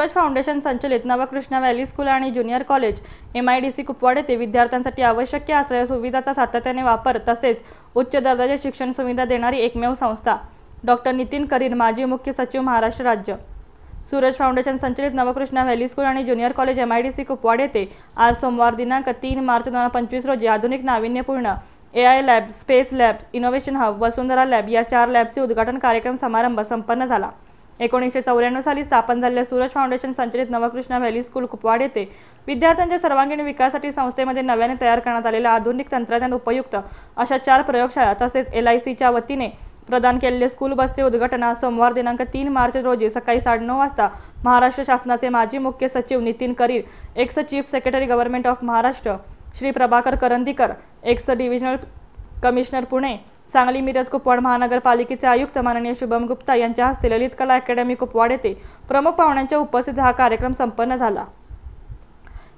Suraj foundation संचलित Navkrishna valley school आणि junior college MIDC Kupwad येथे विद्यार्थ्यांसाठी आवश्यक असलेल्या सुविधांचा सातत्याने वापर तसेच उच्च दर्जाची शिक्षण सुविधा देणारी एकमेव संस्था। डॉक्टर नितीन करीर, माजी मुख्य सचिव, महाराष्ट्र राज्य। सूरज फाउंडेशन संचलित नवकृष्णा व्हॅली स्कूल आणि ज्युनियर कॉलेज MIDC कुपवाड येथे आज सोमवार दिनांक 3 मार्च 2025 रोजी आधुनिक नाविन्यपूर्ण AI lab, space lab, innovation hub, Vasundhara lab या 4 लॅबचे उद्घाटन कार्यक्रम समारंभ संपन्न झाला। 1994 साली स्थापन झालेल्या सूरज फाउंडेशन संचलित नवकृष्णा व्हॅली स्कूल कुपवाड येथे विद्यार्थ्यांच्या सर्वांगीण विकासासाठी संस्थेमध्ये नव्याने तयार करण्यात आलेल्या आधुनिक तंत्रज्ञान उपयुक्त अशा 4 प्रयोगशाळा तसेच LICच्या वतीने प्रदान केलेले स्कूल बसचे उद्घाटन आज सोमवार दिनांक 3 मार्च रोजी सकाळी 9:30 वाजता महाराष्ट्र शासनाचे माजी मुख्य सचिव Nitin Karir, ex chief secretary government of Maharashtra Shri Prabhakar Karandikar, ex divisional commissioner Pune, Sangli Miraj Kupwad महानगरपालिकेचे आयुक्त माननीय शुभम गुप्ता यांच्या हस्ते ललित कला अकॅडमी कुपवाड येथे प्रमुख पाहुण्यांच्या उपस्थितीत हा कार्यक्रम संपन्न झाला।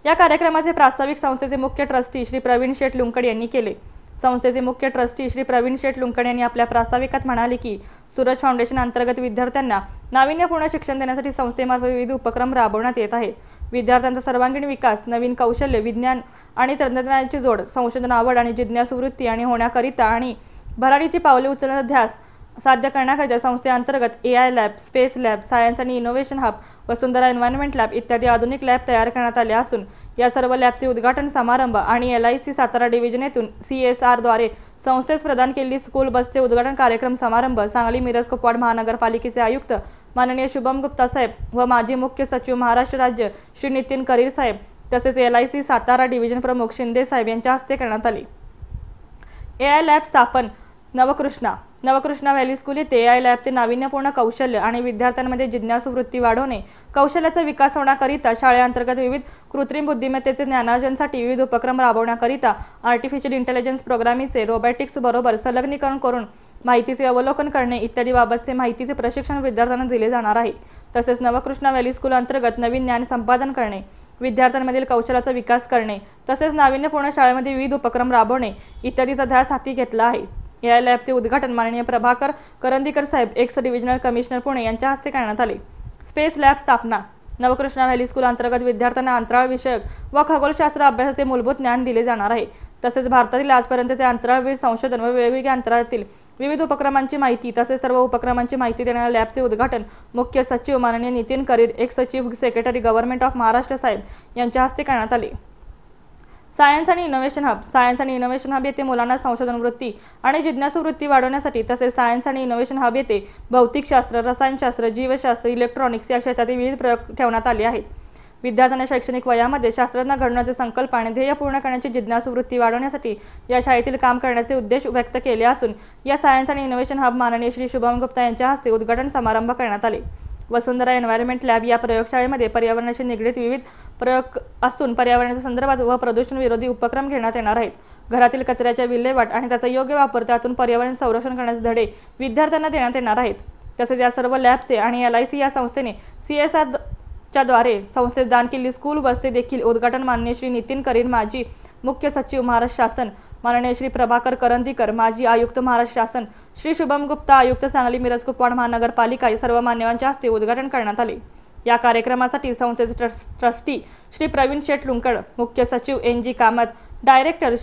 या कार्यक्रमाचे प्रास्ताविक संस्थेचे मुख्य ट्रस्टी श्री प्रवीण शेठ लुंकड यांनी केले। संस्थेचे मुख्य ट्रस्टी श्री प्रवीण शेठ लुंकड यांनी आपल्या प्रास्ताविकात म्हणाले की सूरज फाउंडेशन अंतर्गत विद्यार्थ्यांना नाविन्यपूर्ण शिक्षण देण्यासाठी संस्थेमार्फत विविध उपक्रम राबवण्यात येत आहेत। विद्यार्थ्यांचा सर्वांगीण विकास, नवीन कौशल्य, विज्ञान आणि तंत्रज्ञानाची जोड, संशोधन आवड आणि जिज्ञासू वृत्ती आणि होण्याकरिता आणि भरारीची पावले उचलण्याचा ध्यास साध्य करण्याकरिता संस्थेअंतर्गत AI lab, space lab, science आणि इनोव्हेशन हब, वसुंधरा एन्व्हायरमेंट लॅब इत्यादी आधुनिक लॅब तयार करण्यात आले असून या सर्व लॅबचे उद्घाटन समारंभ आणि LIC सातारा डिव्हिजन येथून CSR द्वारे संस्थेस प्रदान केलेली स्कूल बसचे उद्घाटन कार्यक्रम समारंभ सांगली मिरज कुपवाड महानगरपालिकेचे आयुक्त माननीय शुभम गुप्ता साहेब व माजी मुख्य सचिव महाराष्ट्र राज्य श्री नितीन करीर साहेब तसेच LIC सातारा डिव्हिजन प्रमुख शिंदे साहेब यांच्या हस्ते करण्यात आले। AI लॅब स्थापन नवकृष्णा व्हॅली स्कूल येथे AI लॅबचे नाविन्यपूर्ण कौशल्य आणि विद्यार्थ्यांमध्ये जिज्ञासू वृत्ती वाढवणे, कौशल्याचा विकास होण्याकरिता शाळेअंतर्गत विविध कृत्रिम बुद्धिमत्तेचे ज्ञानार्जनासाठी विविध उपक्रम राबवण्याकरिता आर्टिफिशियल इंटेलिजन्स प्रोग्रामिंगचे रोबोटिक्स बरोबर संलग्नीकरण करून माहितीचे अवलोकन करणे इत्यादी बाबतचे माहितीचे प्रशिक्षण विद्यार्थ्यांना दिले जाणार आहे। तसेच नवकृष्णा व्हॅली स्कूल अंतर्गत नवीन ज्ञान संपादन करणे, विद्यार्थ्यांमधील कौशल्याचा विकास करणे तसेच नाविन्यपूर्ण शाळेमध्ये विविध उपक्रम राबवणे इत्यादीचा ध्यास हाती घेतला आहे। या लॅबचे उद्घाटन माननीय प्रभाकर करंदीकर साहेब, एक्स डिव्हिजनल कमिशनर पुणे यांच्या हस्ते करण्यात आले। स्पेस लॅब स्थापना नवकृष्णा व्हॅली स्कूल अंतर्गत विद्यार्थ्यांना अंतराळ विषयक व खगोलशास्त्र अभ्यासाचे मूलभूत ज्ञान दिले जाणार आहे। तसेच भारतातील आजपर्यंतचे अंतराळवीर संशोधन व वेगवेगळ्या अंतराळातील विविध उपक्रमांची माहिती तसेच सर्व उपक्रमांची माहिती देणाऱ्या लॅबचे उद्घाटन मुख्य सचिव माननीय Nitin Karir, ex chief secretary government of Maharashtra साहेब यांच्या हस्ते करण्यात आले। सायन्स आणि इनोव्हेशन हब येथे मुलांना संशोधन वृत्ती आणि जिज्ञासू वृत्ती वाढवण्यासाठी तसेच सायन्स आणि इनोव्हेशन हब येथे भौतिकशास्त्र, रसायनशास्त्र, जीवशास्त्र, इलेक्ट्रॉनिक्स या क्षेत्रातील विविध प्रयोग ठेवण्यात आले आहेत। विद्यार्थ्यांना शैक्षणिक वयामध्ये शास्त्रज्ञ घडण्याचे संकल्प आणि ध्येय पूर्ण करण्याची जिज्ञासू वृत्ती वाढवण्यासाठी या शाळेतील काम करण्याचे उद्देश व्यक्त केले असून या सायन्स आणि इनोव्हेशन हब माननीय श्री शुभम गुप्ता यांच्या हस्ते उद्घाटन समारंभ करण्यात आले। वसुंधरा एन्व्हायरमेंट लॅब या प्रयोगशाळेमध्ये पर्यावरणाशी निगडीत विविध प्रयोग असून पर्यावरणाच्या संदर्भात व प्रदूषण विरोधी उपक्रम घेण्यात येणार आहेत। घरातील कचऱ्याच्या विल्हेवाट आणि त्याचा योग्य वापर, त्यातून पर्यावरण संरक्षण करण्याचे धडे विद्यार्थ्यांना देण्यात येणार आहेत। तसेच या सर्व लॅबचे आणि LIC या संस्थेने CSR च्या द्वारे संस्थेत दान केलेली स्कूल बसचे देखील उद्घाटन माननीय श्री नितीन करीर, माजी मुख्य सचिव महाराष्ट्र शासन, माननीय श्री प्रभाकर करंदीकर, माजी आयुक्त महाराष्ट्र शासन, श्री शुभम गुप्ता, आयुक्त सांगली मिरज कुपवाड महानगरपालिका या सर्व मान्यवरांच्या हस्ते उद्घाटन करण्यात आले। या कार्यक्रमासाठी संस्थेचे ट्रस्टी श्री प्रवीण शेठ लुंकड, मुख्य सचिव NG Kamath, director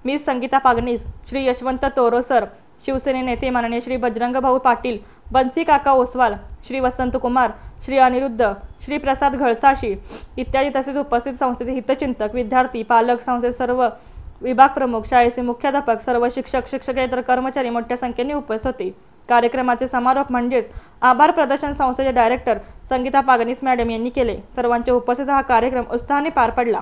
miss Sangeeta Pagnis, Shri Yashwant Torosar, शिवसेने नेते माननीय श्री बजरंग भाऊ पाटील, बंसी काका ओसवाल, श्री वसंत कुमार, श्री अनिरुद्ध, श्री प्रसाद घळसाशी इत्यादी तसेच उपस्थित संस्थेचे हितचिंतक, विद्यार्थी, पालक, संस्थेचे सर्व विभाग प्रमुख, शाळेचे मुख्याध्यापक, सर्व शिक्षक, शिक्षकेतर कर्मचारी मोठ्या संख्येने उपस्थित होते। कार्यक्रमाचे समारोप म्हणजेच आभार प्रदर्शन संस्थेचे डायरेक्टर संगीता पागनीस मॅडम यांनी केले। सर्वांच्या उपस्थितीत हा कार्यक्रम उत्साहाने पार पडला।